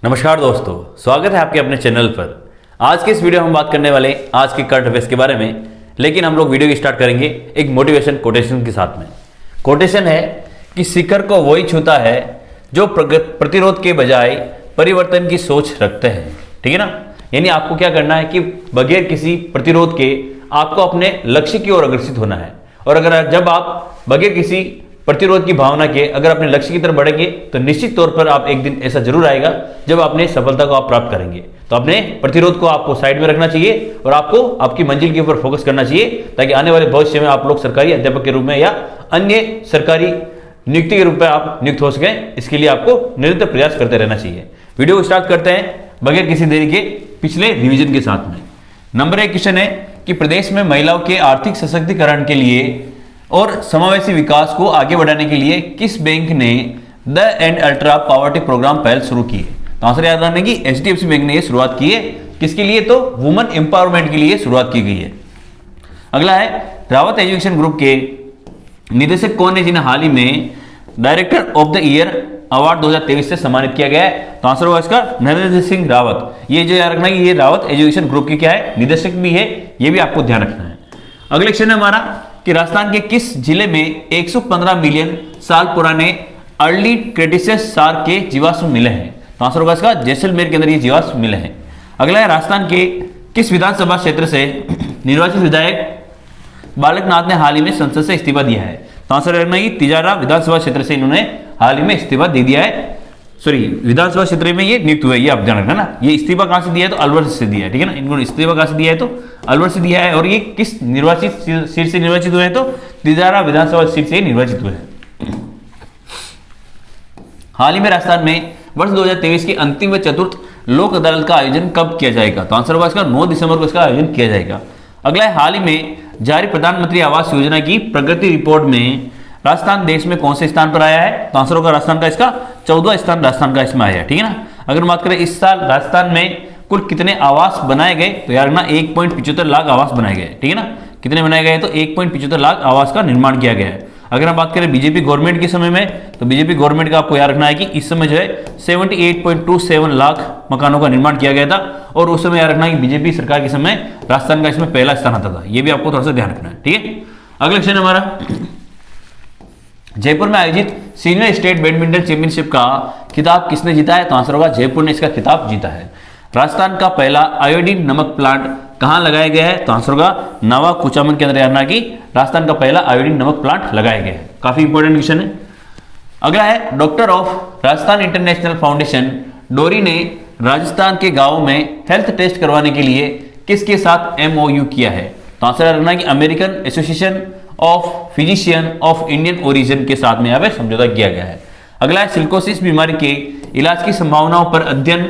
नमस्कार दोस्तों, स्वागत है आपके अपने चैनल पर। आज के इस वीडियो में हम बात करने वाले हैं आज के करंट अफेयर्स के बारे में, लेकिन हम लोग वीडियो की स्टार्ट करेंगे एक मोटिवेशन कोटेशन के साथ में। कोटेशन है कि शिखर को वही छूता है जो प्रतिरोध के बजाय परिवर्तन की सोच रखते हैं। ठीक है ना, यानी आपको क्या करना है कि बगैर किसी प्रतिरोध के आपको अपने लक्ष्य की ओर अग्रसित होना है। और अगर जब आप बगैर किसी प्रतिरोध की भावना के अगर अपने लक्ष्य की तरफ बढ़ेंगे तो निश्चित तौर पर आप एक दिन ऐसा जरूर आएगा जब अपने सफलता को आप प्राप्त करेंगे। तो अपने प्रतिरोध को आपको साइड में रखना चाहिए और आपको आपकी मंजिल के ऊपर फोकस करना चाहिए, ताकि आने वाले भविष्य में आप लोग सरकारी अध्यापक के रूप में या अन्य सरकारी नियुक्ति के रूप में आप नियुक्त हो सकें। इसके लिए आपको निरंतर प्रयास करते रहना चाहिए। वीडियो को स्टार्ट करते हैं बगैर किसी देरी के पिछले रिवीजन के साथ में। नंबर 1 क्वेश्चन है कि प्रदेश में महिलाओं के आर्थिक सशक्तिकरण के लिए और समावेशी विकास को आगे बढ़ाने के लिए किस बैंक ने the end ultra poverty programme पहल शुरू की है? तो आंसर याद रखना कि एचडीएफसी बैंक ने यह शुरुआत की है। किसके लिए? तो वुमेन एम्पावरमेंट के लिए शुरुआत की गई है। अगला है रावत एजुकेशन ग्रुप के निदेशक कौन है जिन्हें हाल ही में director of the year award 2023 से सम्मानित किया गया है? तो आंसर होगा इसका नरेंद्र सिंह रावत। ये जो याद रखना है ये रावत एजुकेशन ग्रुप की क्या है, निदेशक भी है, ये भी आपको ध्यान रखना है। अगले क्वेश्चन है हमारा कि राजस्थान के किस जिले में 115 मिलियन साल पुराने अर्ली क्रेटेशियस सार के जीवाश्म मिले हैं? तो आंसर होगा इसका जैसलमेर के अंदर ये जीवाश्म मिले हैं। अगला है राजस्थान के किस विधानसभा क्षेत्र से निर्वाचित विधायक बालक नाथ ने हाल ही में संसद से इस्तीफा दिया है? तो आंसर रखना है तिजारा विधानसभा क्षेत्र से इन्होंने हाल ही में इस्तीफा दे दिया है। सॉरी, विधानसभा क्षेत्र में ये नियुक्त हुआ है, ये आप ध्यान रखना ना। ये इस्तीफा कहां से दिया है? तो अलवर से दिया है। ठीक है ना, इनको इस्तीफा कहां से दिया है? तो अलवर से दिया है। और ये किस निर्वाचित सीट से निर्वाचित हुए हैं? तो तिजारा विधानसभा सीट से निर्वाचित हुए हैं। हाल ही में राजस्थान में वर्ष 2023 की अंतिम व चतुर्थ लोक अदालत का आयोजन कब किया जाएगा? तो आंसर होगा इसका 9 दिसंबर को इसका आयोजन किया जाएगा। अगला है हाल ही में जारी प्रधानमंत्री आवास योजना की प्रगति रिपोर्ट में राजस्थान देश में कौन से स्थान पर आया है? तो आंसर होगा राजस्थान का इसका 14वां स्थान राजस्थान का इसमें आया है। ठीक है ना, अगर बात करें इस साल राजस्थान में कुल कितने आवास बनाए गए तो यार ना 1.75 लाख आवास बनाए गए। ठीक है ना, कितने बनाए गए? तो 1.75 लाख आवास का निर्माण किया गया है। अगर हम बात करें बीजेपी गवर्नमेंट के समय में, तो बीजेपी गवर्नमेंट का आपको याद रखना है कि इस समय जो है 78.27 लाख मकानों का निर्माण किया गया था। और उस समय याद रखना है कि बीजेपी सरकार के समय राजस्थान का इसमें पहला स्थान आता था। यह भी आपको थोड़ा सा ध्यान रखना है। ठीक है, अगला क्वेश्चन हमारा जयपुर में आयोजित सीनियर स्टेट बैडमिंटन चैंपियनशिप का खिताब किसने जीता है? तो आंसर होगा जयपुर ने इसका खिताब जीता है। राजस्थान का पहला आयोडीन नमक प्लांट कहां लगाया गया है? तो आंसर होगा नवा कुचामन के अंदर। याद कि राजस्थान का पहला आयोडीन नमक प्लांट लगाया गया है। काफी इंपॉर्टेंट क्वेश्चन है। अगला है doctor of Rajasthan international foundation डोरी ने राजस्थान के गांवों में हेल्थ टेस्ट करवाने के लिए किसके साथ MOU किया है? तो आंसर रखना कि American association of physician of Indian origin के साथ में यहाँ पे समझौता किया गया है। अगला है सिलिकोसिस बीमारी के इलाज की संभावनाओं पर अध्ययन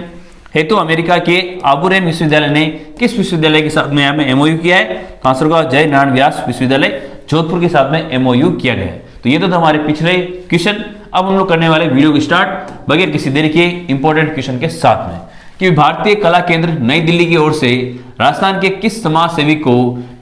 हेतु अमेरिका के आबूरेन विश्वविद्यालय ने किस विश्वविद्यालय के साथ में यहाँ पे MOU किया है? तो आंसर होगा जय नारायण व्यास विश्वविद्यालय जोधपुर के साथ में MOU किया गया है। तो ये तो हमारे पिछले क्वेश्चन। अब हम लोग करने वाले वीडियो की स्टार्ट बगैर किसी देरी के इंपॉर्टेंट क्वेश्चन के साथ में कि भारतीय कला केंद्र नई दिल्ली की ओर से राजस्थान के किस समाज सेवी को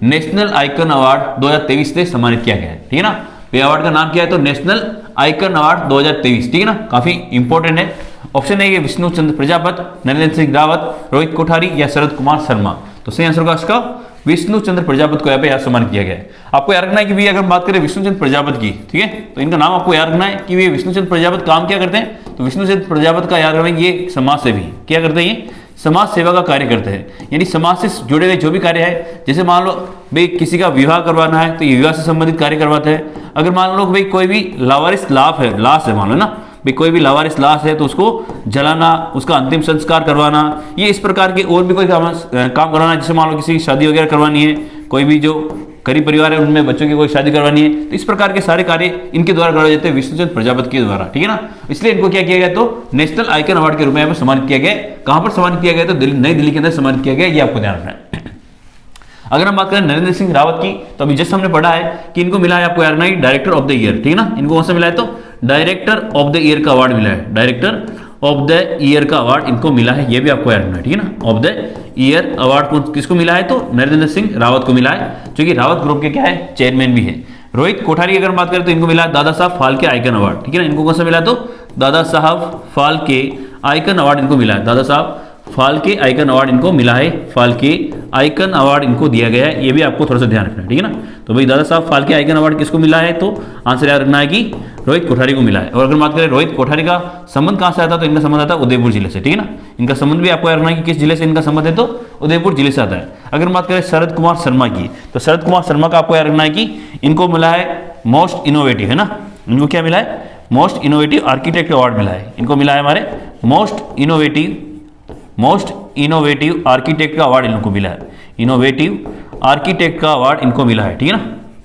नेशनल आइकन अवार्ड 2023 से सम्मानित किया गया है? ठीक है ना, ये अवार्ड का नाम क्या है? तो नेशनल आइकन अवार्ड 2023। ठीक है ना, काफी इंपॉर्टेंट है। ऑप्शन है ये विष्णु चंद्र प्रजापत, नरेंद्र सिंह रावत, रोहित कोठारी या शरद कुमार शर्मा। तो सही आंसर होगा इसका विष्णु चंद्र प्रजापत को यहाँ पे सम्मानित किया गया है। आपको याद रखना है कि भी अगर हम बात करें विष्णु चंद्र प्रजापत की, ठीक है, तो इनका नाम आपको याद रखना है कि ये विष्णु चंद्र प्रजापत काम क्या करते हैं? तो विष्णु चंद्र प्रजापत का याद रखना है ये समाज सेवी क्या करते हैं? ये समाज सेवा का कार्य करते हैं। यानी समाज से जुड़े हुए जो भी कार्य है, जैसे मान लो भाई किसी का विवाह करवाना है तो ये विवाह से संबंधित कार्य करवाते हैं। अगर मान लो भाई कोई भी लावारिस लाश है मान लो ना भाई, कोई भी लावारिस लाश है तो उसको जलाना, उसका अंतिम संस्कार करवाना, ये इस प्रकार के और भी कोई काम करवाना। जैसे मान लो किसी की शादी वगैरह करवानी है, कोई भी जो गरीब परिवार है उनमें बच्चों की कोई शादी करवानी है, तो इस प्रकार के सारे कार्य इनके द्वारा करवाए जाते हैं विष्णुचंद्र प्रजापति के द्वारा। ठीक है ना, इसलिए इनको क्या किया गया? तो नेशनल आइकन अवार्ड के रूप में सम्मानित किया गया। कहां पर सम्मानित किया गया? तो नई दिल्ली के अंदर सम्मानित किया गया। ये आपको ध्यान रखना है। अगर हम बात करें नरेंद्र सिंह रावत की, तो अभी जस्ट हमने पढ़ा है कि इनको मिला है, आपको याद रखना है, डायरेक्टर ऑफ द ईयर। ठीक है ना, इनको कौन सा मिला है? तो डायरेक्टर ऑफ द ईयर का अवार्ड मिला है। डायरेक्टर ऑफ द ईयर का अवार्ड इनको मिला है, ये भी आपको याद रखना है। ठीक है ना, ऑफ द ईयर अवार्ड किसको मिला है? तो नरेंद्र सिंह रावत को मिला है, जो कि रावत ग्रुप के क्या है? चेयरमैन भी है। रोहित कोठारी अगर बात करें तो इनको मिला दादा साहब फाल्के आइकन अवार्ड। ठीक है ना, इनको कौन सा मिला? तो दादा साहब फाल्के आइकन अवार्ड इनको मिला है, दादा साहब फाल्के आइकन अवार्ड इनको मिला है, फाल्के आइकन अवार्ड इनको दिया गया है, ये भी आपको थोड़ा सा ध्यान रखना है, ठीक है ना। तो भाई दादा साहब फाल्के आइकन अवार्ड किसको मिला है, तो आंसर याद रखना है कि रोहित कोठारी को मिला है। और अगर बात करें रोहित कोठारी का संबंध कहां से आता है, तो इनका संबंध आता है उदयपुर जिले से, ठीक है ना। इनका संबंध भी आपको याद रखना है कि किस जिले से इनका संबंध है, तो उदयपुर जिले से आता है। अगर बात करें शरद कुमार शर्मा की, तो शरद कुमार शर्मा का आपको याद रखना है कि इनको मिला है मोस्ट इनोवेटिव, है ना। इनको क्या मिला है, मोस्ट इनोवेटिव आर्किटेक्ट अवार्ड मिला है, इनको मिला है हमारे मोस्ट इनोवेटिव आर्किटेक्ट का अवार्ड इनको मिला है, इनोवेटिव आर्किटेक्ट का अवार्ड इनको मिला है, ठीक है ना।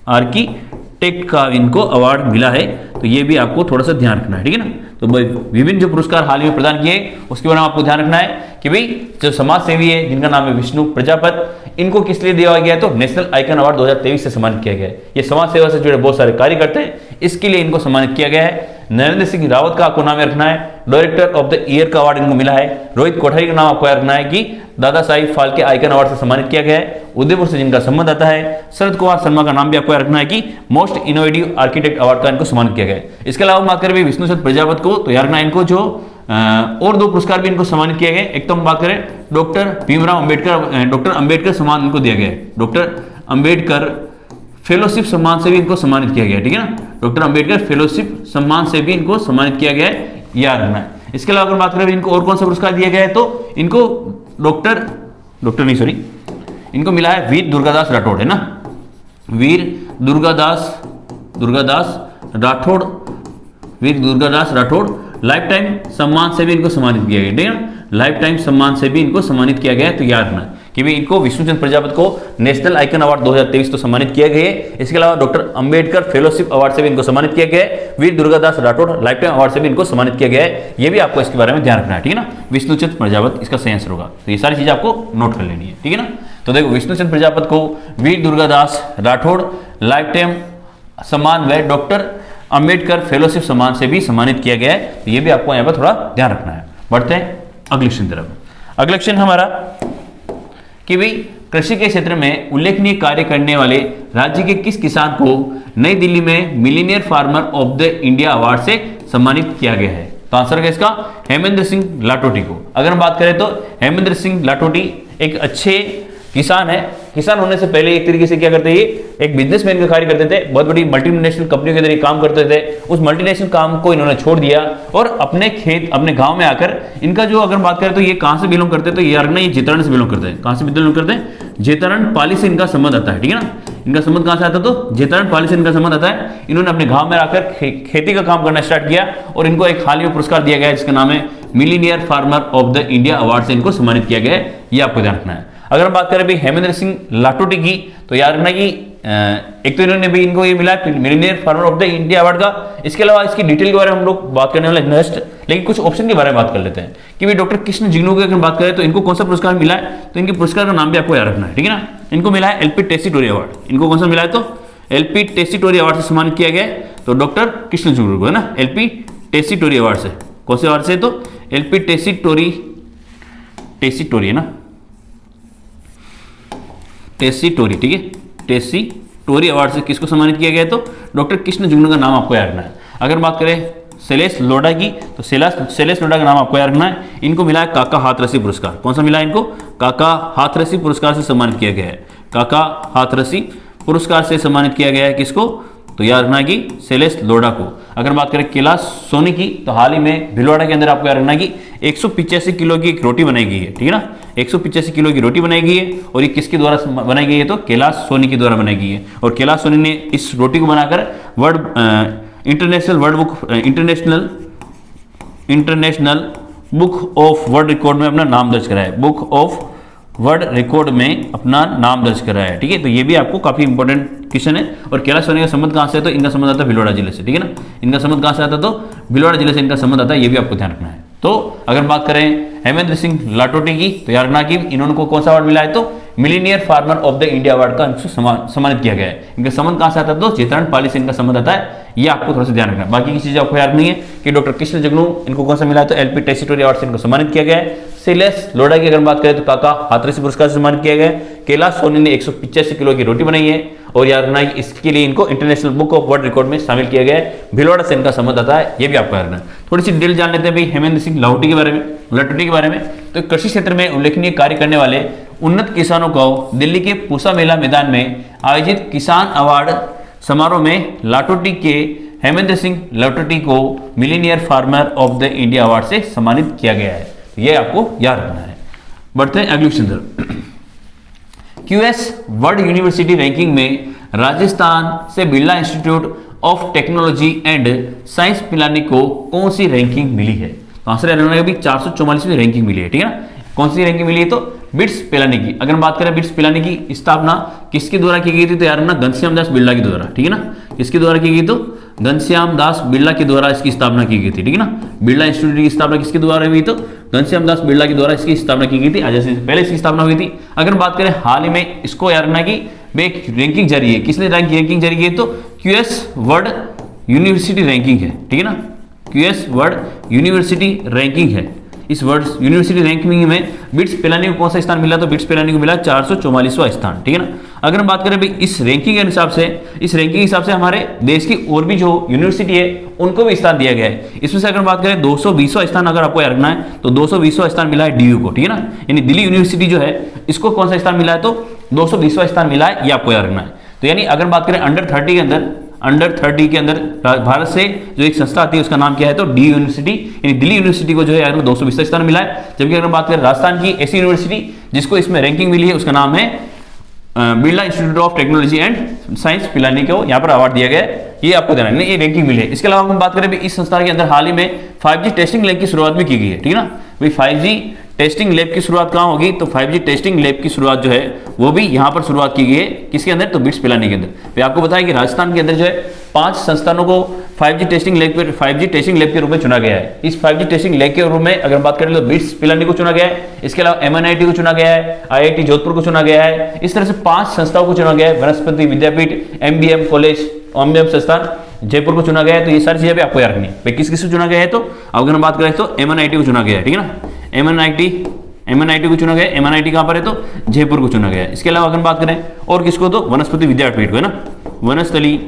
आर्किटेक्ट का इनको अवार्ड मिला है, तो ये भी आपको थोड़ा सा ध्यान रखना है, ठीक है ना। तो विभिन्न जो पुरस्कार हाल ही में प्रदान किए उसके बारे में आपको ध्यान रखना है कि भाई जो समाज सेवी है जिनका नाम है विष्णु प्रजापत, इनको किस लिए दिया गया है, तो नेशनल आइकन अवार्ड 2023 से सम्मानित किया गया है। ये समाज सेवा से जुड़े बहुत सारे कार्य करते हैं, इसके लिए इनको सम्मानित किया गया है। नरेंद्र सिंह रावत का आपको नाम याद रखना है, डायरेक्टर ऑफ द ईयर का अवार्ड इनको मिला है। रोहित कोठारी का नाम आपको याद रखना है कि दादा साहिब फाल्के आइकन अवार्ड से सम्मानित किया गया है, उदयपुर से जिनका संबंध आता है। शरद कुमार शर्मा का नाम भी आपको याद रखना है कि मोस्ट इनोवेटिव आर्किटेक्ट अवार्ड का इनको सम्मानित किया गया है। इसके अलावा बात करें विष्णुचंद्र प्रजापत को, तो याद रखना इनको जो और 2 पुरस्कार भी इनको सम्मानित किए गए। एक तो हम बात करें डॉक्टर भीमराव अंबेडकर, डॉक्टर अंबेडकर सम्मान इनको दिया गया है, डॉक्टर अंबेडकर फेलोशिप सम्मान से भी इनको सम्मानित किया गया है, ठीक है ना। डॉक्टर अंबेडकर फेलोशिप सम्मान से भी इनको सम्मानित किया गया है, याद रखना है। इसके अलावा अगर बात करें इनको और कौन सा पुरस्कार दिया गया है, तो इनको इनको मिला है वीर दुर्गादास राठौड़, है ना। वीर दुर्गादास राठौड़ लाइफ टाइम सम्मान से भी इनको सम्मानित किया गया, ठीक है ना। लाइफ टाइम सम्मान से भी इनको सम्मानित किया गया है, तो याद रखना कि भाई इनको विष्णुचंद्र प्रजापत को नेशनल आइकन अवार्ड 2023 तो सम्मानित किया गया है। इसके अलावा डॉक्टर अंबेडकर फेलोशिप अवार्ड से भी इनको सम्मानित किया गया है। Veer Durgadas Rathore lifetime award से भी इनको सम्मानित किया गया है। ये भी आपको इसके बारे में ध्यान रखना है, ठीक है ना। विष्णुचंद्र प्रजापत इसका सही आंसर होगा, तो ये सारी चीजें आपको नोट कर लेनी है, ठीक है ना। तो देखो विष्णुचंद्र प्रजापत को वीर दुर्गादास राठौड़ लाइफ टाइम सम्मान व डॉक्टर अंबेडकर फेलोशिप सम्मान से भी सम्मानित किया गया है, तो ये भी आपको यहाँ पर थोड़ा ध्यान रखना है। बढ़ते हैं अगले क्वेश्चन तरफ। अगला क्वेश्चन हमारा कि भाई कृषि के क्षेत्र में उल्लेखनीय कार्य करने वाले राज्य के किस किसान को नई दिल्ली में millionaire farmer of the India award से सम्मानित किया गया है, तो आंसर है इसका हेमेंद्र सिंह लाटोटी को। अगर हम बात करें तो हेमेंद्र सिंह लाटोटी एक अच्छे किसान है। किसान होने से पहले एक तरीके से क्या करते ये एक बिजनेसमैन का कार्य करते थे, बहुत बड़ी मल्टीनेशनल कंपनियों के जरिए काम करते थे। उस मल्टीनेशनल काम को इन्होंने छोड़ दिया और अपने खेत अपने गांव में आकर इनका जो अगर बात करें तो ये कहां से बिलोंग करते हैं, तो ये अरगना ये जेतरण से बिलोंग करते हैं। कहां से बिलोंग करते हैं, जेतरण पाली से इनका संबंध आता है, ठीक है ना। इनका संबंध कहां से आता है, तो जेतरण पाली से इनका संबंध आता है। इन्होंने अपने गांव में आकर खेती का काम करना स्टार्ट किया और इनको एक हाल ही में पुरस्कार दिया गया है जिसका नाम है millionaire farmer of the India award से इनको सम्मानित किया गया है, ये आपको ध्यान रखना है। अगर हम बात करें भाई हेमेंद्र सिंह लाटोटी की, तो याद रखना कि एक तो इन्होंने भी इनको ये मिला millionaire farmer of the India award का। इसके अलावा इसकी डिटेल के बारे में हम लोग बात करने वाले नेक्स्ट, लेकिन कुछ ऑप्शन के बारे में बात कर लेते हैं कि भाई डॉक्टर कृष्ण जिग्नू की अगर बात करें तो इनको कौन सा पुरस्कार मिला है, तो इनके पुरस्कार का नाम भी आपको याद रखना है, ठीक है ना। इनको मिला है एलपी टेसीटोरी अवार्ड। इनको कौन सा मिला है, तो एलपी टेसीटोरी अवार्ड से सम्मानित किया गया है, तो डॉक्टर कृष्ण जिग्नू को, है ना। एलपी टेसीटोरी अवार्ड से, कौन से अवार्ड से, तो एलपी टेसीटोरी है ना, टेसीटोरी, ठीक है। टेसीटोरी अवार्ड से किसको सम्मानित किया गया है, तो डॉक्टर कृष्ण जिग्नू का नाम आपको याद रखना है। अगर बात करें शैलेश लोढ़ा की, तो शैलेश लोढ़ा का नाम आपको याद रखना है। इनको मिला है काका हाथरसी पुरस्कार। कौन सा मिला है इनको, काका हाथरसी पुरस्कार से सम्मानित किया गया है। काका हाथरसी पुरस्कार से सम्मानित किया गया है किसको, तो याद रखना कि शैलेश लोढ़ा को। अगर बात करें कैलाश सोनी की, तो हाल ही में भिलवाड़ा के अंदर आपको याद रखना कि 185 किलो की एक रोटी बनाई गई है, ठीक है ना। 185 किलो की रोटी बनाई गई है और ये किसके द्वारा बनाई गई है, तो कैलाश सोनी के द्वारा बनाई गई है। और कैलाश सोनी ने इस रोटी को बनाकर international book of world record में अपना नाम दर्ज कराया है। बुक ऑफ वर्ल्ड रिकॉर्ड में अपना नाम दर्ज कराया है, ठीक है। तो ये भी आपको काफी इंपॉर्टेंट क्वेश्चन है। और कैलाश सोनी का संबंध कहां से है, तो इनका संबंध आता है भिलवाड़ा जिले से, ठीक है ना। इनका संबंध कहां से आता है, तो भिलवाड़ा जिले से इनका संबंध आता है, ये भी आपको ध्यान रखना है। तो अगर बात करें हेमेंद्र सिंह लाटोटी की, तो याद रखना कि इन्होंने को कौन सा अवार्ड मिला है, तो millionaire farmer of the India award का इनको सम्मानित किया गया है। इनका संबंध कहां से आता है? तो चेतन पाली से इनका संबंध आता है। ये आपको थोड़ा सा ध्यान रखना, बाकी की चीजें आपको याद नहीं है कि डॉक्टर कृष्ण जगनू इनको कौन सा मिला है? तो एलपी टेसिटोरी अवार्ड से इनको सम्मानित किया गया है। सिलेस लोढ़ा की अगर बात करें तो काका हाथरस पुरस्कार से सम्मानित किया गया है। कैलाश सोनी ने 185 किलो की रोटी बनाई है और याद रखना इसके लिए इनको international book of world record में शामिल किया गया है। भिलवाड़ा से इनका संबंध आता है, ये भी आपको याद रखना। थोड़ी सी डिटेल जान लेते हैं भाई हेमंत सिंह लाहौटी के बारे में, लटोटी के बारे में। तो कृषि क्षेत्र में उल्लेखनीय कार्य करने वाले उन्नत किसानों को दिल्ली के पूसा मेला मैदान में आयोजित किसान अवार्ड समारोह में लाटोटी के हेमेंद्र सिंह लाटोटी को millionaire farmer of the India award से सम्मानित किया गया है। ये आपको याद रखना है। बढ़ते हैं अगली क्वेश्चन तरफ। क्यूएस वर्ल्ड यूनिवर्सिटी रैंकिंग में राजस्थान से Birla institute of technology and science Pilani को कौन सी रैंकिंग मिली है? तो आंसर रहना है 444वीं रैंकिंग मिली है, ठीक है ना। कौन सी रैंकिंग मिली है? तो बिट्स पिलानी की। अगर बात करें बिट्स पिलानी की स्थापना किसके द्वारा की गई थी? तो यार ना घनश्याम दास बिरला के द्वारा, ठीक है ना। किसके द्वारा की गई? तो घनश्याम दास बिरला के द्वारा इसकी स्थापना की गई थी, ठीक है ना। बिरला इंस्टीट्यूट की स्थापना किसके द्वारा हुई? तो घनश्याम दास बिरला के द्वारा इसकी स्थापना की गई थी। आज से पहले इसकी स्थापना हुई थी। अगर बात करें हाल ही में, इसको यार ना की एक रैंकिंग जारी है। किसने रैंकिंग जारी की है? तो क्यूएस वर्ल्ड यूनिवर्सिटी रैंकिंग है, ठीक है ना। क्यूएस वर्ल्ड यूनिवर्सिटी रैंकिंग है। इस वर्ल्ड यूनिवर्सिटी रैंकिंग में बिट्स पिलानी को कौन सा स्थान मिला? तो बिट्स पिलानी को मिला 444वां स्थान, ठीक है ना। अगर हम बात करें भाई इस रैंकिंग के हिसाब से, इस रैंकिंग के हिसाब से हमारे देश की और भी जो यूनिवर्सिटी है उनको भी स्थान दिया गया है। इसमें से अगर बात करें 220वां स्थान अगर आपको रखना है तो 220वां स्थान मिला है डीयू को, ठीक है ना। यानी दिल्ली यूनिवर्सिटी जो है इसको कौन सा स्थान मिला है? तो 220वां स्थान मिला है, ये आपको याद रखना है। तो यानी अगर बात करें अंडर 30 के अंदर भारत से जो एक संस्था आती है उसका नाम क्या है? तो डी यूनिवर्सिटी, यानी दिल्ली यूनिवर्सिटी को जो है 220वां स्थान मिला है। जबकि अगर बात करें राजस्थान की ऐसी यूनिवर्सिटी जिसको इसमें रैंकिंग मिली है उसका नाम है Birla institute of technology and science Pilani को यहाँ पर अवार्ड दिया गया है। ये आपको देना है, ये रैंकिंग मिली है। इसके अलावा हम बात करें इस संस्थान के अंदर हाल ही में 5G टेस्टिंग लैब की शुरुआत भी की गई है, ठीक है ना। भाई 5G टेस्टिंग लैब की शुरुआत कहाँ होगी? तो 5G टेस्टिंग लैब की शुरुआत जो है वो भी यहाँ पर शुरुआत की गई है। किसके अंदर? तो बिट्स पिलानी के अंदर। तो आपको बताया कि राजस्थान के अंदर जो है 5 संस्थानों को 5G टेस्टिंग लैब के रूप में चुना गया है। इस 5G टेस्टिंग लैब के रूप में अगर बात करें तो बिट्स पिलानी को चुना गया है। इसके अलावा MNIT को चुना गया है, IIT जोधपुर को चुना गया है। इस तरह से 5 संस्थाओं को चुना गया है। वनस्पति विद्यापीठ, MBM कॉलेज, OMBM संस्थान जयपुर को चुना गया है। तो ये सारी चीजें भी आपको याद रखनी है। किस किस को चुना गया है? तो अगर हम बात करें तो MNIT को चुना गया है, ठीक है ना। MNIT को चुना गया है। MNIT कहां पर है? तो जयपुर को चुना गया है। इसके अलावा अगर बात करें और किसको? तो वनस्पति विद्यापीठ को, है ना। वनस्थली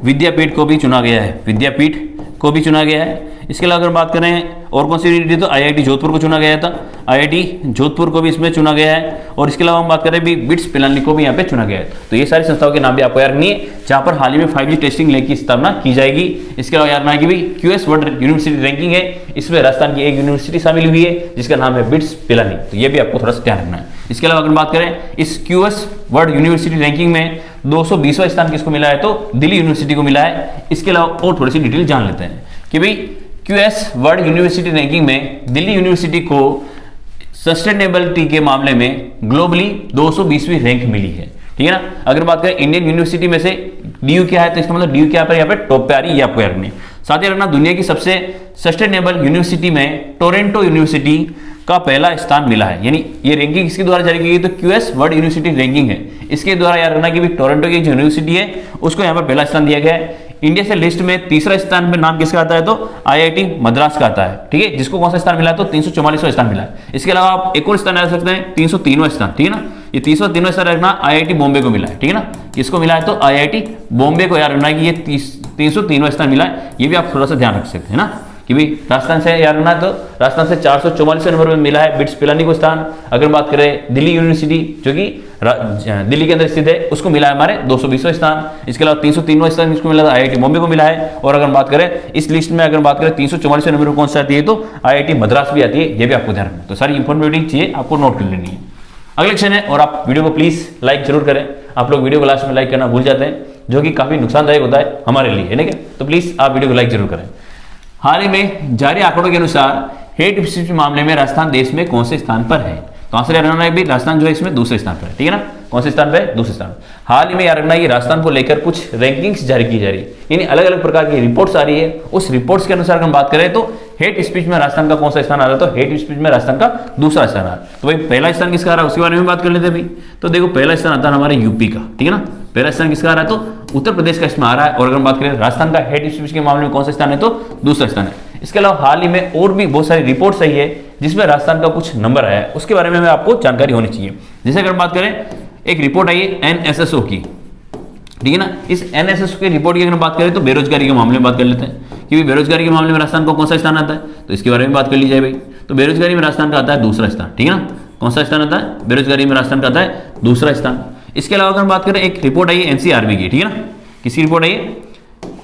विद्यापीठ को भी चुना गया है, विद्यापीठ को भी चुना गया है। इसके अलावा अगर बात करें और कौन सी यूनिवर्सिटी? तो IIT जोधपुर को चुना गया था, IIT जोधपुर को भी इसमें चुना गया है। और इसके अलावा हम बात करें भी बिट्स पिलानी को भी यहाँ पे चुना गया है। तो ये सारी संस्थाओं के नाम भी आपको याद रखनी है जहां पर हाल ही में 5G टेस्टिंग लैब की स्थापना की जाएगी। इसके अलावा याद रखना है कि भाई क्यूएस वर्ल्ड यूनिवर्सिटी रैंकिंग है, इसमें राजस्थान की एक यूनिवर्सिटी शामिल हुई है जिसका नाम है बिट्स पिलानी। तो ये भी आपको थोड़ा सा ध्यान रखना है। इसके अलावा अगर बात करें इस क्यूएस वर्ल्ड यूनिवर्सिटी रैंकिंग में 220वां स्थान किसको मिला है? तो दिल्ली यूनिवर्सिटी को मिला है। इसके अलावा और थोड़ी सी डिटेल जान लेते हैं कि भाई क्यूएस वर्ल्ड यूनिवर्सिटी रैंकिंग में दिल्ली यूनिवर्सिटी को सस्टेनेबिलिटी के मामले में ग्लोबली 220वीं रैंक मिली है, ठीक है ना। अगर बात करें इंडियन यूनिवर्सिटी में से डीयू क्या है? तो इसका मतलब डीयू क्या है? यहाँ पे टॉप पे आ रही है, ये आपको याद रखनी है। साथ ही रखना दुनिया की सबसे सस्टेनेबल यूनिवर्सिटी में टोरंटो यूनिवर्सिटी का पहला स्थान मिला है। यानी ये रैंकिंग किसके द्वारा जारी की गई? तो क्यूएस वर्ल्ड यूनिवर्सिटी रैंकिंग है, इसके द्वारा याद रखना कि टोरंटो की जो यूनिवर्सिटी है उसको यहाँ पर पहला स्थान दिया गया है। इंडिया से लिस्ट में तीसरा स्थान पे नाम किसका आता है? तो IIT मद्रास का आता है, ठीक है। जिसको कौन सा स्थान मिला है? तो 344वां स्थान मिला है। इसके अलावा आप एक और स्थान रख सकते हैं 303वां स्थान, ठीक है ना। ये 303वां स्थान रखना IIT बॉम्बे को मिला है, ठीक है ना। किसको मिला है? तो IIT बॉम्बे को याद रखना है कि ये 303वां स्थान मिला है। ये भी आप थोड़ा सा ध्यान रख सकते हैं ना कि भाई राजस्थान से याद रखना है। तो राजस्थान से 444वें नंबर में मिला है बिट्स पिलानी को स्थान। अगर बात करें दिल्ली यूनिवर्सिटी जो कि दिल्ली के अंदर स्थित है उसको मिला है हमारे 220वां स्थान। इसके अलावा 303वां स्थान इसको मिला था IIT बॉम्बे को मिला है। और अगर बात करें इस लिस्ट में अगर बात करें 344वें नंबर पर कौन सा आती है? तो IIT मद्रास भी आती है। ये भी आपको ध्यान रखना। तो सारी इंफॉर्मेटिव चीजें आपको नोट कर लेनी है। अगले क्वेश्चन है और आप वीडियो को प्लीज लाइक जरूर करें। आप लोग वीडियो को लास्ट में लाइक करना भूल जाते हैं जो कि काफी नुकसानदायक होता है हमारे लिए, है ना क्या। तो प्लीज आप वीडियो को लाइक जरूर करें। हाल ही में जारी आंकड़ों के अनुसार हेट स्पीच मामले में राजस्थान देश में कौन से स्थान पर है? तो आंसर याद रखना है भी राजस्थान जो है इसमें दूसरे स्थान पर है, ठीक है ना। कौन से स्थान पे? दूसरे स्थान। हाल ही में याद रखना है कि राजस्थान को लेकर कुछ रैंकिंग्स जारी की जा रही है, यानी अलग अलग प्रकार की रिपोर्ट्स आ रही है। उस रिपोर्ट्स के अनुसार हम बात करें तो हेट स्पीच में राजस्थान का कौन सा स्थान आ रहा है? तो हेट स्पीच में राजस्थान का दूसरा स्थान आ रहा है। तो भाई पहला स्थान किसका आ रहा है उसके बारे में बात कर लेते हैं भाई। तो देखो पहला स्थान आता है हमारे यूपी का, ठीक है ना। पहला स्थान किसका आ रहा है? तो उत्तर प्रदेश का इसमें आ रहा है। और अगर हम बात करें राजस्थान का हेट स्पीच के मामले में कौन सा स्थान है? तो दूसरा स्थान है। इसके अलावा हाल ही में और भी बहुत सारी रिपोर्ट्स आई है जिसमें राजस्थान का कुछ नंबर आया है, उसके बारे में आपको जानकारी होनी चाहिए। जैसे अगर बात करें, एक रिपोर्ट आई है NSSO की, ठीक है ना। इस NSSO की रिपोर्ट की अगर बात करें तो बेरोजगारी के मामले में बात कर लेते हैं कि बेरोजगारी के मामले में राजस्थान को कौन सा स्थान आता है, तो इसके बारे में बात कर ली जाए भाई। तो बेरोजगारी में राजस्थान का आता है दूसरा स्थान, ठीक है ना। कौन सा स्थान आता है? बेरोजगारी में राजस्थान का आता है दूसरा स्थान। इसके अलावा अगर हम बात करें, एक रिपोर्ट आई है NCRB की, ठीक है ना। किसकी रिपोर्ट आई है?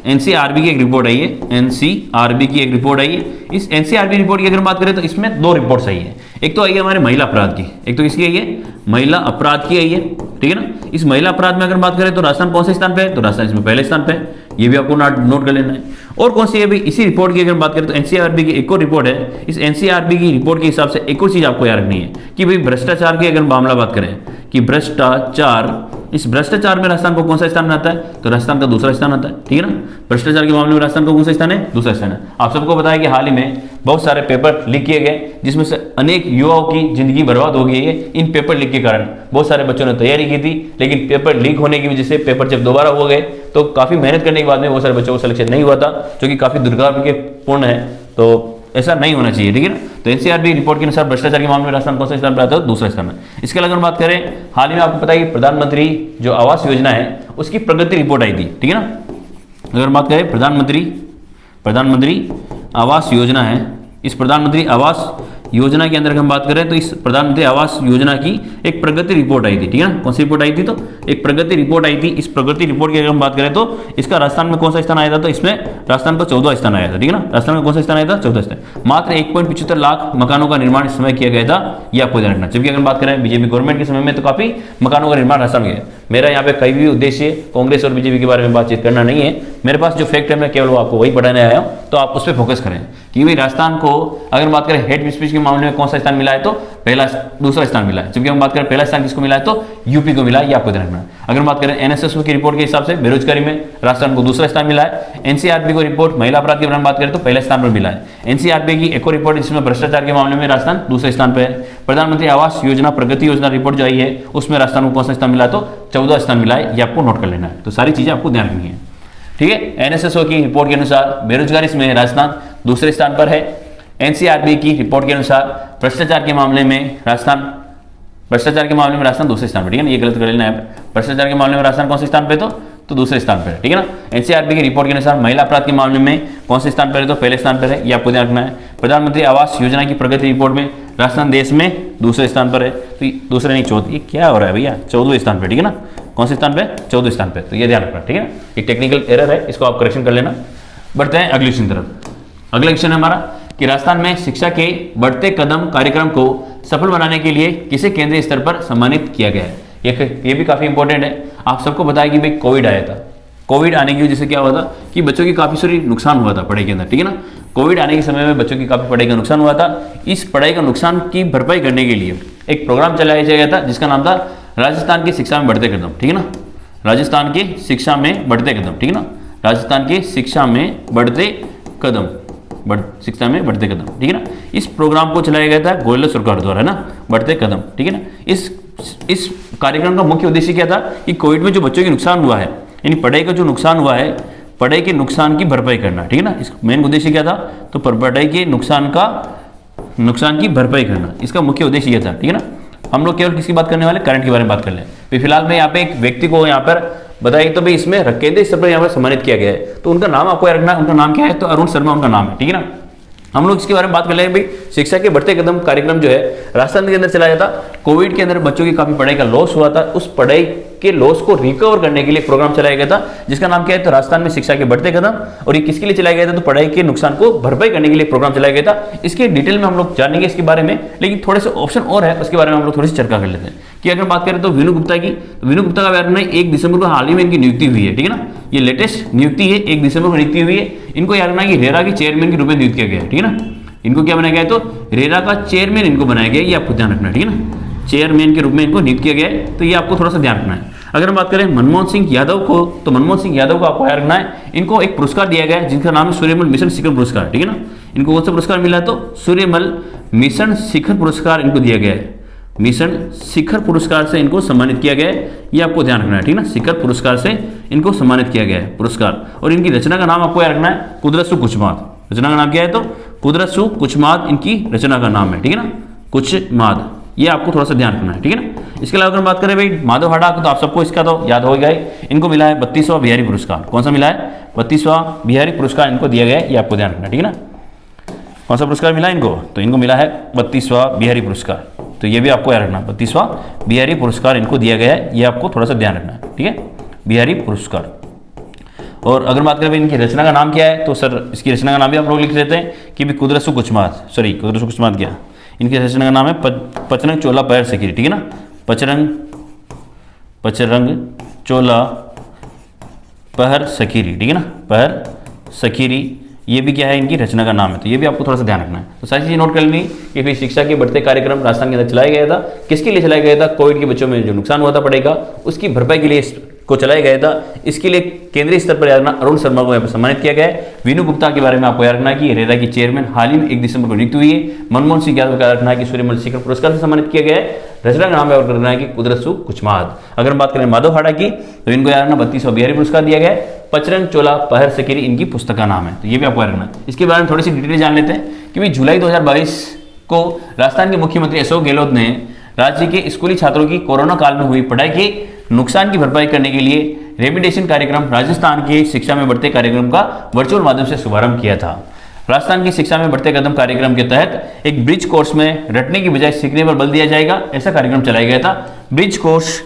NCRB की एक रिपोर्ट आई है, NCRB की एक रिपोर्ट आई है। इस NCRB रिपोर्ट की अगर बात करें तो इसमें दो रिपोर्ट्स आई है। एक तो आई है हमारे महिला अपराध की, एक तो किसकी आई है? महिला अपराध की आई है, ठीक है ना। इस महिला अपराध में अगर बात करें तो राजस्थान कौन से स्थान पे है? तो राजस्थान इसमें पहले स्थान पे है, ये भी आपको नोट कर लेना है। और कौन सी है भाई? इसी रिपोर्ट की अगर बात करें तो NCRB की एक और रिपोर्ट है। इस NCRB की रिपोर्ट के हिसाब से एक और चीज आपको याद रखनी है कि भाई भ्रष्टाचार की अगर मामला बात करें कि भ्रष्टाचार, इस भ्रष्टाचार में राजस्थान को कौन सा स्थान आता है? तो राजस्थान का दूसरा स्थान आता है, ठीक है ना। भ्रष्टाचार के मामले में राजस्थान का कौन सा स्थान है? दूसरा स्थान है। आप सबको पता है कि हाल ही में बहुत सारे पेपर लीक किए गए जिसमें से अनेक युवाओं की जिंदगी बर्बाद हो गई है इन पेपर लीक के कारण। बहुत सारे बच्चों ने तैयारी की थी लेकिन पेपर लीक होने की वजह से पेपर जब दोबारा हो गए तो काफी मेहनत करने के बाद में बहुत सारे बच्चों को सिलेक्शन नहीं हुआ था, जो कि काफी दुर्भाग्यपूर्ण है। तो ऐसा नहीं होना चाहिए, ठीक है ना। तो NCRB रिपोर्ट के अनुसार भ्रष्टाचार के मामले में राजस्थान कौन सा स्थान पर आता है? दूसरा स्थान है। इसके अलावा अगर बात करें, हाल ही में आपको पता है कि प्रधानमंत्री जो आवास योजना है उसकी प्रगति रिपोर्ट आई थी, ठीक है ना। अगर बात करें प्रधानमंत्री आवास योजना है, इस प्रधानमंत्री आवास योजना के अंदर हम बात करें तो इस प्रधानमंत्री आवास योजना की एक प्रगति रिपोर्ट आई थी, ठीक है ना। कौन सी रिपोर्ट आई थी? तो एक प्रगति रिपोर्ट आई थी। इस प्रगति रिपोर्ट की अगर हम बात करें तो इसका राजस्थान में कौन सा स्थान आया था? तो इसमें राजस्थान का 14वां स्थान आया था, ठीक है ना। राजस्थान में कौन सा स्थान आया था? 14वां स्थान। मात्र 1.75 लाख मकानों का निर्माण इस समय किया गया था, ये आपको ध्यान रखना। जबकि अगर बात करें बीजेपी गवर्नमेंट के समय में तो काफी मकानों का निर्माण राजस्थान में। मेरा यहाँ पे कई भी उद्देश्य कांग्रेस और बीजेपी के बारे में बातचीत करना नहीं है। मेरे पास जो फैक्ट है मैं केवल आपको वही पढ़ाने आया हूँ, तो आप उस पर फोकस करें कि भाई राजस्थान को अगर बात करें हेट स्पीच के मामले में कौन सा स्थान मिला है? तो दूसरा स्थान मिला है। जबकि हम बात करें पहला स्थान किसको मिला है? तो यूपी को मिला है, ये आपको ध्यान रखना है। अगर बात करें NSSO की रिपोर्ट के हिसाब से बेरोजगारी में राजस्थान को दूसरा स्थान मिला है। NCRB को रिपोर्ट महिला अपराध के बारे में बात करें तो पहले स्थान पर मिला है। NCRB की एक और रिपोर्ट जिसमें भ्रष्टाचार के मामले में राजस्थान दूसरे स्थान पर है। प्रधानमंत्री आवास योजना प्रगति योजना रिपोर्ट जो आई है उसमें राजस्थान को कौन सा स्थान मिला? तो 14वां स्थान मिला है, ये आपको नोट कर लेना है। तो सारी चीजें आपको ध्यान रखनी है, ठीक है। NSSO की रिपोर्ट के अनुसार बेरोजगारी में राजस्थान दूसरे स्थान पर है। NCRB की रिपोर्ट के अनुसार भ्रष्टाचार के मामले में राजस्थान दूसरे स्थान पर, ठीक है ना। ये गलत कर लेना है। भ्रष्टाचार के मामले में राजस्थान कौन से स्थान पे? तो दूसरे स्थान पर है, ठीक है ना। NCRB की रिपोर्ट के अनुसार महिला अपराध के मामले में कौन से स्थान पर है? तो पहले स्थान पर है, ये आपको ध्यान रखना है। प्रधानमंत्री आवास योजना की प्रगति रिपोर्ट में राजस्थान देश में दूसरे स्थान पर है, तो दूसरे नहीं चौथे, ये क्या हो रहा है भैया? 14वें स्थान पर, ठीक है ना। कौन से स्थान पे? 14वें स्थान पे। तो ये ध्यान रखना, ठीक है ना। ये टेक्निकल एरर है, इसको आप करेक्शन कर लेना। बढ़ते हैं अगले क्वेश्चन तरफ। अगला क्वेश्चन है हमारा कि राजस्थान में शिक्षा के बढ़ते कदम कार्यक्रम को सफल बनाने के लिए किसे केंद्रीय स्तर पर सम्मानित किया गया है? ये भी काफी इंपॉर्टेंट है। आप सबको बताया कि भाई कोविड आया था। कोविड आने की वजह से क्या हुआ था कि बच्चों की काफी सारी नुकसान हुआ था पढ़ाई के अंदर, ठीक है ना। कोविड आने के समय में बच्चों की काफी पढ़ाई का नुकसान हुआ था। इस पढ़ाई का नुकसान की भरपाई करने के लिए एक प्रोग्राम चलाया गया था जिसका नाम था राजस्थान की शिक्षा में बढ़ते कदम, ठीक है ना। राजस्थान की शिक्षा में बढ़ते कदम, ठीक है ना। राजस्थान की शिक्षा में बढ़ते कदम, शिक्षा में बढ़ते कदम, ठीक है ना। इस प्रोग्राम को चलाया गया था गोयला सरकार द्वारा, है ना, बढ़ते कदम, ठीक है ना। इस कार्यक्रम का मुख्य उद्देश्य क्या था कि कोविड में जो बच्चों की नुकसान हुआ है, यानी पढ़ाई का जो नुकसान हुआ है, पढ़ाई के नुकसान की भरपाई करना, ठीक है ना। इस मेन उद्देश्य क्या था? तो पढ़ाई के नुकसान की भरपाई करना, इसका मुख्य उद्देश्य यह था, ठीक है ना। हम लोग केवल किसकी बात करने वाले? करंट के बारे में बात कर लें। फिलहाल में यहाँ पे एक व्यक्ति को यहाँ पर बताइए तो भाई इसमें केंद्रीय स्तर पर यहाँ पर सम्मानित किया गया है, तो उनका नाम आपको रखना है। उनका नाम क्या है? तो अरुण शर्मा उनका नाम है, ठीक है ना। हम लोग इसके बारे में बात कर लेंगे। भाई शिक्षा के बढ़ते कदम कार्यक्रम जो है राजस्थान के अंदर चलाया था। कोविड के अंदर बच्चों की काफी पढ़ाई का लॉस हुआ था, उस पढ़ाई के लॉस को रिकवर करने के लिए प्रोग्राम चलाया गया था जिसका नाम क्या है? तो राजस्थान में शिक्षा के बढ़ते कदम। और ये किसके लिए चलाया गया था? तो पढ़ाई के नुकसान को भरपाई करने के लिए प्रोग्राम चलाया गया था। इसके डिटेल में हम लोग जानेंगे इसके बारे में, लेकिन थोड़े से ऑप्शन और है उसके बारे में हम लोग थोड़ी सी चर्चा कर लेते हैं। कि अगर बात करें तो विनु गुप्ता की, तो विनु गुप्ता का बारे में 1 दिसंबर को हाल ही में इनकी नियुक्ति हुई है, ठीक है ना। ये लेटेस्ट नियुक्ति है, 1 दिसंबर को नियुक्ति हुई है। इनको याद रखना कि रेरा के चेयरमैन के रूप में नियुक्त किया गया है, ठीक है ना। इनको क्या बनाया गया है? तो रेरा का चेयरमैन इनको बनाया गया है, ये आपको ध्यान रखना है, ठीक है ना। चेयरमैन के रूप में इनको नियुक्त किया गया है, तो ये आपको थोड़ा सा ध्यान रखना है। अगर हम बात करें मनमोहन सिंह यादव को, तो मनमोहन सिंह यादव को आपको याद रखना है, इनको एक पुरस्कार दिया गया है जिनका नाम है सूर्यमल मिशन शिखर पुरस्कार, ठीक है ना। इनको कौन सा पुरस्कार मिला है, तो सूर्यमल मिशन शिखर पुरस्कार इनको दिया गया है। मिशन शिखर पुरस्कार से इनको सम्मानित किया गया है, ये आपको ध्यान रखना है, ठीक ना। शिखर पुरस्कार से इनको सम्मानित किया गया है पुरस्कार। और इनकी रचना का नाम आपको याद रखना है, कुदरसु कुचमाद। रचना का नाम क्या है, तो कुदरसु कुचमाद इनकी रचना का नाम है, ठीक है ना, कुचमाद। ये आपको थोड़ा सा ध्यान रखना है, ठीक है ना। इसके अलावा अगर हम बात करें भाई माधव हाड़ा को, तो आप सबको इसका तो याद होगा ही, इनको मिला है 32वां बिहारी पुरस्कार। कौन सा मिला है, 32वां बिहारी पुरस्कार इनको दिया गया है, ये आपको ध्यान रखना है, ठीक है ना। कौन सा पुरस्कार मिला इनको, तो इनको मिला है 32वां बिहारी पुरस्कार। तो ये भी आपको याद रखना, 32वां बिहारी पुरस्कार इनको दिया गया है, ये आपको थोड़ा सा ध्यान रखना है, ठीक है, बिहारी पुरस्कार। और अगर बात करें भाई इनकी रचना का नाम क्या है, तो सर इसकी रचना का नाम भी आप लोग लिख देते हैं कि भी कुदरसु कुचमाद, सॉरी कुदरसु कुचमाद क्या, इनकी रचना का नाम है पचरंग चोला पहर सकीरी, ठीक है ना। पचरंग चोला पहर सकीरी, ठीक है ना, पहर सकीरी, ये भी क्या है, इनकी रचना का नाम है। तो ये भी आपको थोड़ा सा ध्यान रखना है। तो सारी चीज़ नोट कर लेनी कि भाई शिक्षा के बढ़ते कार्यक्रम राजस्थान के अंदर चलाया गया था, किसके लिए चलाया गया था, कोविड के बच्चों में जो नुकसान हुआ था पढ़ाई का, उसकी भरपाई के लिए को चलाया गया था। इसके लिए केंद्रीय स्तर पर याद रखना, अरुण शर्मा को यहाँ पर सम्मानित किया गया है। वीनू गुप्ता के बारे में आपको याद रखना कि रेरा की चेयरमैन हाल ही में 1 दिसंबर को नियुक्त हुई है। मनमोहन सिंह यादव का याद रखना है कि सूर्यमल शिखर पुरस्कार से सम्मानित किया गया है। रचना का नाम याद रखना है कि कुदरसु कुचमाद। अगर हम बात करें माधव हाड़ा की, तो इनको याद रखना 32वां बिहारी पुरस्कार दिया गया है। पचरंग चोला पहर सकीरी इनकी पुस्तक का नाम है, तो ये भी आपको याद रखना है। इसके बारे में थोड़ी सी डिटेल जान लेते हैं कि भाई जुलाई 2022 को राजस्थान के मुख्यमंत्री अशोक गहलोत ने राज्य के स्कूली छात्रों की कोरोना काल में हुई पढ़ाई के नुकसान की भरपाई करने के लिए रेमिडेशन कार्यक्रम राजस्थान की शिक्षा में बढ़ते कार्यक्रम का वर्चुअल माध्यम से शुभारंभ किया था। राजस्थान की शिक्षा में बढ़ते कदम कार्यक्रम के तहत एक ब्रिज कोर्स में रटने की बजाय सीखने पर बल दिया जाएगा, ऐसा कार्यक्रम चलाया गया था। ब्रिज कोर्स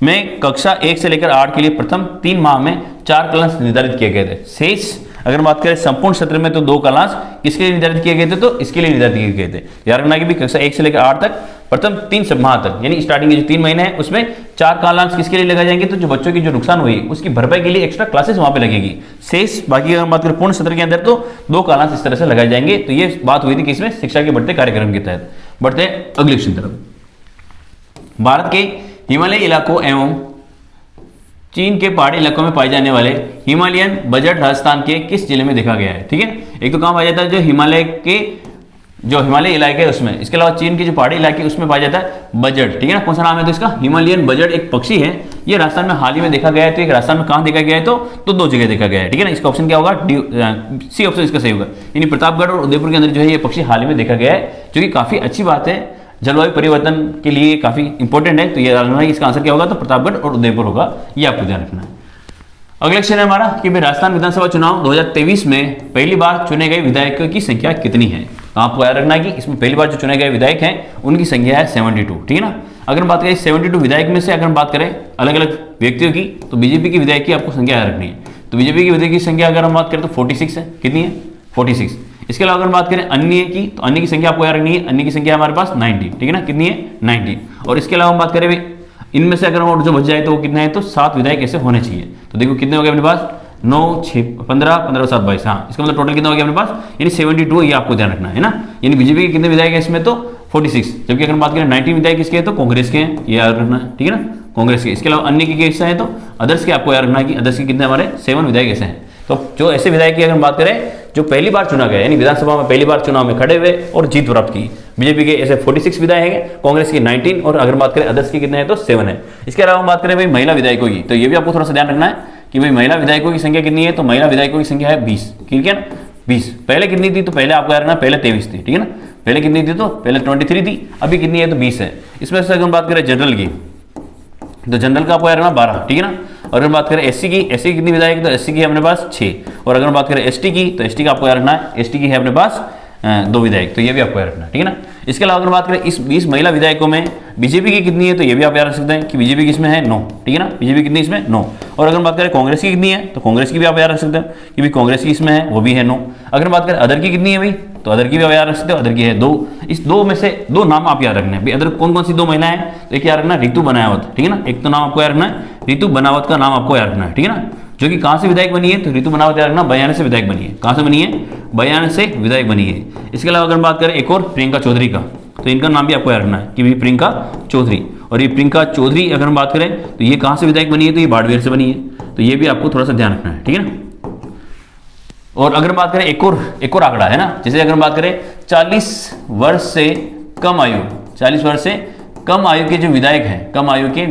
में कक्षा 1 से लेकर 8 के लिए प्रथम 3 माह में 4 क्लास निर्धारित किए गए थे। शेष अगर बात करें संपूर्ण सत्र में, तो 2 क्लास किसके लिए निर्धारित किए गए थे, तो इसके लिए निर्धारित किए गए थे। याद रखना कि भी कक्षा 1 से लेकर 8 तक प्रथम 3 माह तक, यानी स्टार्टिंग के जो 3 महीने हैं उसमें 4 क्लास किसके लिए लगाए जाएंगे, तो जो बच्चों की जो नुकसान हुई उसकी भरपाई के लिए एक्स्ट्रा क्लासेस वहां पे लगेगी। शेष बाकी अगर बात करें पूर्ण सत्र के अंदर, तो 2 क्लास इस तरह से लगाए जाएंगे। तो ये बात हुई थी किसमें, शिक्षा के बढ़ते कार्यक्रम के तहत। बढ़ते अगले क्वेश्चन तरफ। भारत के हिमालयी इलाकों एवं चीन के पहाड़ी इलाकों में पाए जाने वाले हिमालयन बजट राजस्थान के किस जिले में देखा गया है, ठीक है। एक तो कहां पाया जाता है, जो हिमालय इलाके है उसमें। इसके अलावा चीन के जो पहाड़ी इलाके उसमें पाया जाता है बजट, ठीक है ना। कौन सा नाम है, तो इसका हिमालयन बजट एक पक्षी है, ये राजस्थान में हाल ही में देखा गया है। तो एक राजस्थान में कहां देखा गया है, तो 2 जगह देखा गया है, ठीक है ना। इसका ऑप्शन क्या होगा, सी ऑप्शन इसका सही होगा। यानी प्रतापगढ़ और उदयपुर के अंदर जो है ये पक्षी हाल ही में देखा गया है, जो कि काफी अच्छी बात है, जलवायु परिवर्तन के लिए काफी इंपॉर्टेंट है। तो ये जानना है इसका आंसर क्या होगा, तो प्रतापगढ़ और उदयपुर होगा, ये आपको ध्यान रखना है। अगला क्वेश्चन है हमारा कि भाई राजस्थान विधानसभा चुनाव 2023 में पहली बार चुने गए विधायकों की संख्या कितनी है। तो आपको याद रखना है कि इसमें पहली बार जो चुने गए विधायक हैं उनकी संख्या है 72, ठीक है ना। अगर बात करें 72 विधायक में से अगर बात करें अलग अलग व्यक्तियों की, तो बीजेपी की विधायक की आपको संख्या याद रखनी है। तो बीजेपी की विधायक की संख्या अगर हम बात करें तो 46 है, कितनी है, 46। इसके अलावा अगर बात करें अन्य की, तो अन्य की संख्या आपको याद रखनी है, अन्य की संख्या हमारे पास 90, ठीक है ना, कितनी है, 90। और इसके अलावा हम बात करें इनमें से अगर और जो बच जाए तो वो कितने हैं, तो 7 विधायक ऐसे होने चाहिए। तो देखो कितने हो गए अपने पास, 9, 6, 15, 15 और 7, 22। हाँ, इसका मतलब टोटल कितना हो गया अपने पास, यानी 72, ये आपको ध्यान रखना है ना। यानी बीजेपी के कितने विधायक है इसमें, तो 46। जबकि अगर बात करें 19 विधायक किसके हैं, तो कांग्रेस के हैं, ये याद रखना है, ठीक है ना, कांग्रेस के। इसके अलावा अन्य के कैसे हैं, तो अदर्स के आपको याद रखना है कि अदर्स के कितने हमारे 7 विधायक ऐसे हैं। तो जो ऐसे विधायक की अगर बात करें जो पहली बार चुना गया, यानी विधानसभा में पहली बार चुनाव में खड़े हुए और जीत प्राप्त की, बीजेपी के ऐसे 46 विधायक हैं, कांग्रेस के 19, और अगर बात करें अदर्स की कितने हैं, तो 7 है। इसके अलावा हम बात करें भाई महिला विधायकों की, तो ये भी आपको थोड़ा सा ध्यान रखना है कि भाई महिला विधायकों की संख्या कितनी है, तो महिला विधायकों की संख्या है 20, ठीक है ना, 20। पहले कितनी थी, तो पहले आपको याद रखना, पहले 23 थी, ठीक है ना। पहले कितनी थी, तो पहले 23 थी, अभी कितनी है, तो 20 है। इसमें से अगर हम बात करें जनरल की, तो जनरल का आपको याद रखना 12, ठीक है ना। और अगर बात करें एससी की कितनी विधायक, तो एससी की है अपने पास 6। और अगर बात करें एसटी की, तो एसटी का आपको याद रखना है, एसटी की है अपने पास 2 विधायक, तो ये भी आपको याद रखना है, ठीक है ना। इसके अलावा अगर बात करें इस 20 महिला विधायकों में बीजेपी की कितनी है, तो ये भी आप याद रख सकते हैं कि बीजेपी की इसमें है 9, ठीक है ना, बीजेपी कितनी इसमें 9। और अगर बात करें कांग्रेस की कितनी है, तो कांग्रेस की भी आप याद रख सकते हैं कि भी कांग्रेस की इसमें है, वो भी है 9। अगर बात करें अदर की कितनी है भाई, तो अदर की भी आप याद रख सकते हो, अदर की है 2। इस 2 में से 2 नाम आप याद रखना है भाई। अदर कौन कौन सी 2 महिलाएं हैं, तो एक याद रखना रितु बनावत, ठीक है ना, एक तो नाम आपको याद रखना है, रितु बनावत का नाम आपको याद रखना है, ठीक है ना, जो कि कहां से विधायक बनी है, तो रितु बनावत याद रखना, बयाना से विधायक बनी है। कहां से बनी है, बयाना से विधायक बनी है। इसके अलावा अगर बात करें एक और प्रियंका चौधरी का, तो इनका नाम भी आपको याद रखना है कि भाई प्रियंका चौधरी। और ये प्रियंका चौधरी अगर हम बात करें तो ये कहाँ से विधायक बनी है, तो ये बाड़मेर से बनी है। तो ये भी आपको थोड़ा सा ध्यान रखना है, ठीक है ना। और अगर बात करें एक और आंकड़ा है ना, जैसे अगर हम बात करें 40 वर्ष से कम आयु, 40 वर्ष से कम आयु के जो विधायक हैं, कम आयु के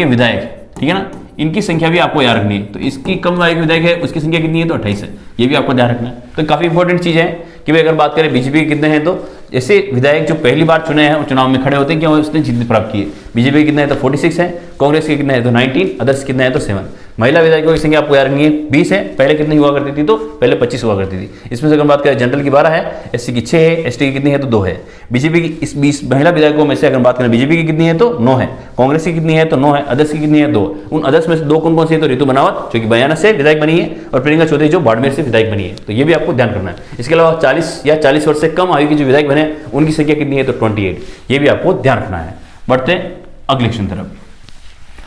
विधायक, ठीक है ना, इनकी संख्या भी आपको याद रखनी है। तो इसकी कम आयु के विधायक है, उसकी संख्या कितनी है, तो 28 है। ये भी आपको ध्यान रखना है। तो काफी इंपॉर्टेंट चीज है कि भाई अगर बात करें बीजेपी के कितने हैं, तो ऐसे विधायक जो पहली बार चुने हैं और चुनाव में खड़े होते हैं, क्या उसने जीत प्राप्त की है। बीजेपी के कितने हैं, तो 46 है, कांग्रेस के कितने हैं, तो 19, अदर्स कितने हैं, तो 7। महिला विधायकों की संख्या आपको याद रखनी है, 20 है। पहले कितनी हुआ करती थी, तो पहले 25 हुआ करती थी। इसमें से अगर बात करें जनरल की 12 है, एससी की 6 है, एसटी की कितनी है, तो 2 है। बीजेपी की इस 20 महिला विधायकों में से अगर बात करें बीजेपी की कितनी है, तो 9 है, कांग्रेस की कितनी है, तो 9 है, अदर्स की कितनी है, 2। उन अदर्स में से 2 कौन कौन सी है, तो रितु बनावत जो कि बयाना से विधायक बनी है, और प्रियंका चौधरी जो बाड़मेर से विधायक बनी है। तो ये भी आपको ध्यान करना है। इसके अलावा 40 वर्ष से कम आयु के जो विधायक बने उनकी संख्या कितनी है, तो 28। ये भी आपको ध्यान रखना है। बढ़ते अगले क्वेश्चन तरफ।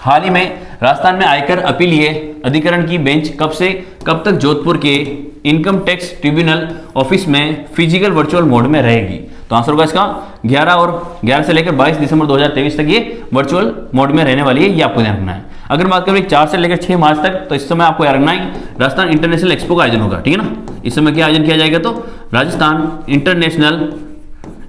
हाल ही में राजस्थान में आयकर अपीलीय अधिकरण की बेंच कब से कब तक जोधपुर के इनकम टैक्स ट्रिब्यूनल ऑफिस में फिजिकल वर्चुअल मोड में रहेगी। तो आंसर होगा इसका 11 से लेकर 22 दिसंबर 2023 तक ये वर्चुअल मोड में रहने वाली है। ये आपको ध्यान रखना है। अगर बात करें 4 से लेकर 6 मार्च तक, तो इस समय आपको याद रखना है राजस्थान इंटरनेशनल एक्सपो का आयोजन होगा, ठीक है ना। इस समय क्या आयोजन किया जाएगा, तो राजस्थान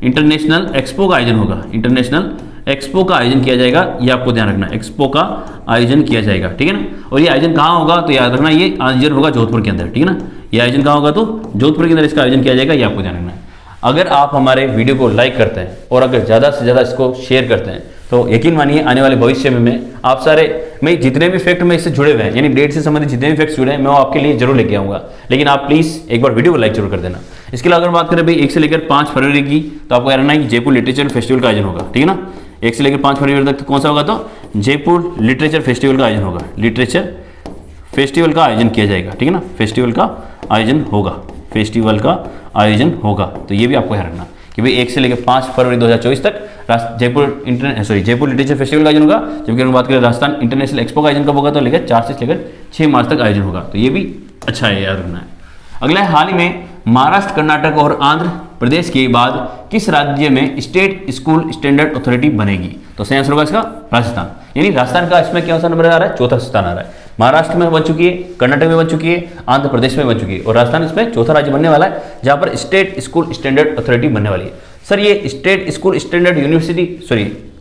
इंटरनेशनल एक्सपो का आयोजन होगा, इंटरनेशनल एक्सपो का आयोजन किया जाएगा। ये आपको ध्यान रखना है, एक्सपो का आयोजन किया जाएगा, ठीक है ना। और ये आयोजन कहाँ होगा, तो याद रखना ये आयोजन होगा जोधपुर के अंदर, ठीक है ना। ये आयोजन कहाँ होगा, तो जोधपुर के अंदर इसका आयोजन किया जाएगा। ये आपको ध्यान रखना है। अगर आप हमारे वीडियो को लाइक करते हैं और अगर ज़्यादा से ज़्यादा इसको शेयर करते हैं, तो यकीन मानिए आने वाले भविष्य में मैं आप सारे मैं जितने भी फैक्ट में इससे जुड़े हुए हैं, यानी डेट से संबंधित जितने भी फैक्ट्स जुड़े हैं, मैं वो आपके लिए जरूर लेके आऊँगा। लेकिन आप प्लीज़ एक बार वीडियो को लाइक जरूर कर देना। इसके अलावा अगर बात करें भाई 1 से लेकर 5 फरवरी की, तो आपको याद रखना है कि जयपुर लिटरेचर फेस्टिवल का आयोजन होगा, ठीक है ना। 1 से लेकर 5 फरवरी तक तो कौन सा होगा, तो जयपुर लिटरेचर फेस्टिवल का आयोजन होगा, लिटरेचर फेस्टिवल का आयोजन किया जाएगा, ठीक है ना। फेस्टिवल का आयोजन होगा, तो ये भी आपको याद रखना कि भाई 1 से लेकर 5 फरवरी 2024 तक जयपुर लिटरेचर फेस्टिवल का आयोजन होगा। जबकि अगर बात करें राजस्थान इंटरनेशनल एक्सपो का आयोजन कब होगा, तो लेकर 4 से लेकर 6 मार्च तक आयोजन होगा। तो ये भी अच्छा है, याद रखना है। अगला है, हाल ही में महाराष्ट्र, कर्नाटक और आंध्र प्रदेश के बाद किस राज्य में स्टेट स्कूल स्टैंडर्ड अथॉरिटी बनेगी। तो सही आंसर होगा इसका राजस्थान। यानी राजस्थान का इसमें क्या सा नंबर आ रहा है, 4था स्थान आ रहा है। महाराष्ट्र में बन चुकी है, कर्नाटक में बन चुकी है, आंध्र प्रदेश में बन चुकी है, और राजस्थान इसमें 4था राज्य बनने वाला है जहां पर स्टेट स्कूल स्टैंडर्ड अथॉरिटी बनने वाली है। सर ये स्टेट स्कूल स्टैंडर्ड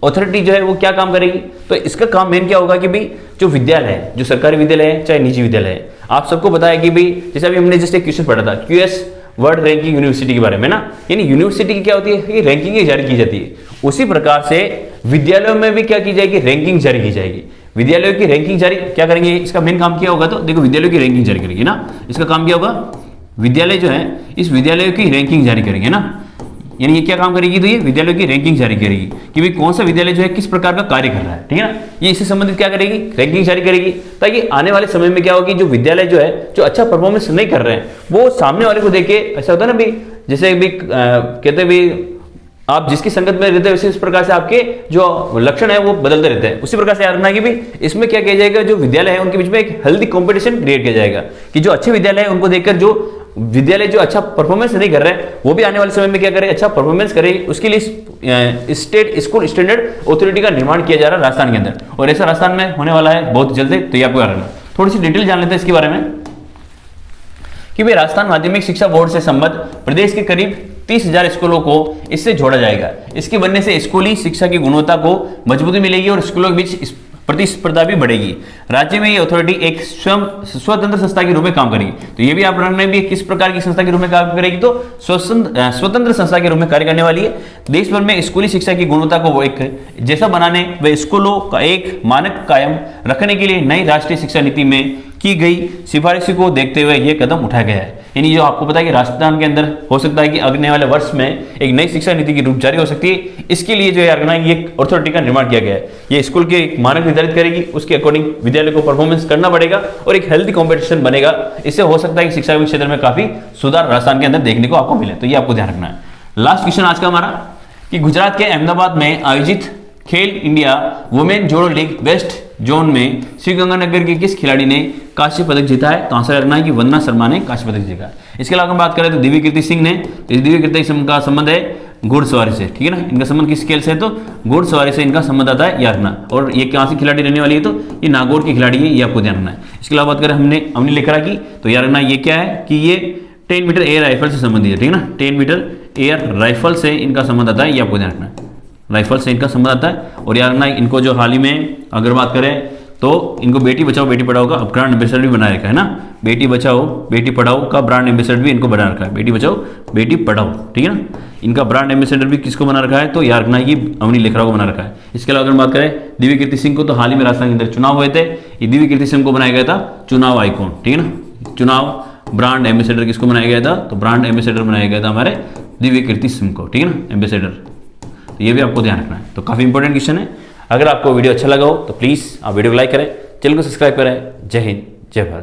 अथॉरिटी जो है वो क्या काम करेगी, तो इसका काम मेन क्या होगा कि भाई जो विद्यालय है, जो सरकारी विद्यालय है चाहे निजी विद्यालय है, आप सबको पता है कि भाई जैसे अभी हमने जस्ट एक क्वेश्चन पढ़ा था क्यूएस वर्ल्ड रैंकिंग यूनिवर्सिटी के बारे में ना, यानी यूनिवर्सिटी की क्या होती है कि रैंकिंग जारी की जाती है। उसी प्रकार से विद्यालयों में भी क्या की जाएगी, रैंकिंग जारी की जाएगी। विद्यालयों की रैंकिंग जारी क्या करेंगे, इसका मेन काम क्या होगा, तो देखो विद्यालयों की रैंकिंग जारी करेगी ना। इसका काम क्या होगा, विद्यालय जो है इस विद्यालयों की रैंकिंग जारी करेंगे ना, यानी ये क्या काम करेगी, तो ये विद्यालयों की रैंकिंग जारी करेगी कि भाई कौन सा विद्यालय जो है किस प्रकार का कार्य कर रहा है, ठीक है ना। ये इससे संबंधित क्या करेगी, रैंकिंग जारी करेगी, ताकि आने वाले समय में क्या होगी, जो विद्यालय जो है जो अच्छा परफॉर्मेंस नहीं कर रहे हैं, वो सामने वाले को देख के ऐसा होता है ना भाई, जैसे भी कहते भी आप जिसकी संगत में रहते हैं उसी प्रकार से आपके जो लक्षण है वो बदलते रहते हैं। उसी प्रकार से याद रखना है कि भाई इसमें क्या किया जाएगा, जो विद्यालय है उनके बीच में एक हेल्दी कंपटीशन क्रिएट किया जाएगा कि जो अच्छे विद्यालय है उनको देखकर जो विद्यालय जो अच्छा परफॉर्मेंस नहीं कर रहे हैं वो भी आने वाले समय में क्या करे, अच्छा परफॉर्मेंस करे। उसके लिए स्टेट स्कूल स्टैंडर्ड अथॉरिटी का निर्माण किया जा रहा है राजस्थान के अंदर, और ऐसा राजस्थान में होने वाला है बहुत जल्द। तो ये आपको याद रखना। थोड़ी सी डिटेल जान लेते हैं इसके बारे में कि भाई राजस्थान माध्यमिक शिक्षा बोर्ड से संबद्ध प्रदेश के करीब 30,000 स्कूलों को इससे जोड़ा जाएगा। इसके बनने से स्कूली शिक्षा की गुणवत्ता को मजबूती मिलेगी और स्कूलों के बीच प्रतिस्पर्धा भी बढ़ेगी। राज्य में ये अथॉरिटी एक स्वतंत्र संस्था के रूप में काम करेगी। तो ये भी आप रखना भी किस प्रकार की संस्था के रूप में काम करेगी, तो स्वतंत्र संस्था के रूप में कार्य करने वाली है। देश भर में स्कूली शिक्षा की गुणवत्ता को एक जैसा बनाने व स्कूलों का एक मानक कायम रखने के लिए नई राष्ट्रीय शिक्षा नीति में की गई सिफारिशों को देखते हुए यह कदम उठाया गया है। यानी जो आपको पता है कि राजस्थान के अंदर हो सकता है कि अगले वाले वर्ष में एक नई शिक्षा नीति की रूप जारी हो सकती है। इसके लिए जो है ये अथॉरिटी का निर्माण किया गया है। ये स्कूल के एक मानक निर्धारित करेगी, उसके अकॉर्डिंग विद्यालय को परफॉर्मेंस करना पड़ेगा और एक हेल्दी कॉम्पिटिशन बनेगा। इससे हो सकता है कि शिक्षा के क्षेत्र में काफी सुधार राजस्थान के अंदर देखने को आपको मिले। तो ये आपको ध्यान रखना है। लास्ट क्वेश्चन आज का हमारा कि गुजरात के अहमदाबाद में आयोजित खेल इंडिया वुमेन जोड़ो लीग वेस्ट जोन में श्रीगंगानगर के किस खिलाड़ी ने कांस्य पदक जीता है। तो आंसर रखना है कि वंदना शर्मा ने कांस्य पदक जीता है। इसके अलावा हम बात करें तो दिव्य कीर्ति सिंह ने, तो दिव्य कीर्ति सिंह का संबंध है घुड़सवारी से, ठीक है ना। इनका संबंध किस खेल से है, तो घुड़सवारी से इनका संबंध आता है यारना। और ये कहाँ से खिलाड़ी रहने वाली है, तो ये नागौर की खिलाड़ी है, ये आपको ध्यान रखना है। इसके अलावा बात करें हमने अवनी लेखरा की, तो यारना ये क्या है कि ये 10 मीटर एयर राइफल से संबंधित है, ठीक है ना। 10 मीटर एयर राइफल से इनका संबंध आता है, ये आपको ध्यान रखना है। राइफल से इनका संबंध आता है। और यारना इनको जो हाल ही में अगर बात करें तो इनको बेटी बचाओ बेटी पढ़ाओ का ब्रांड एम्बेसडर भी बनाया रखा है ना। बेटी बचाओ बेटी पढ़ाओ का ब्रांड एम्बेसडर भी इनको बना रखा है। बेटी बचाओ बेटी पढ़ाओ, ठीक है ना। इनका ब्रांड एम्बेसडर भी किसको बना रखा है, तो यारना की अवनी लेखरा को बना रखा है। इसके अलावा अगर बात करें दिव्य कीर्ति सिंह को, तो हाल ही में राजस्थान के अंदर चुनाव हुए थे, ये दिव्य कीर्ति सिंह को बनाया गया था चुनाव आइकॉन, ठीक है ना। चुनाव ब्रांड एम्बेसडर किसको बनाया गया था, तो ब्रांड एम्बेसडर बनाया गया था हमारे दिव्य कीर्ति सिंह को, ठीक है ना, एम्बेसडर। तो ये भी आपको ध्यान रखना है। तो काफी इंपॉर्टेंट क्वेश्चन है। अगर आपको वीडियो अच्छा लगा हो तो प्लीज आप वीडियो को लाइक करें, चैनल को सब्सक्राइब करें। जय हिंद, जय भारत।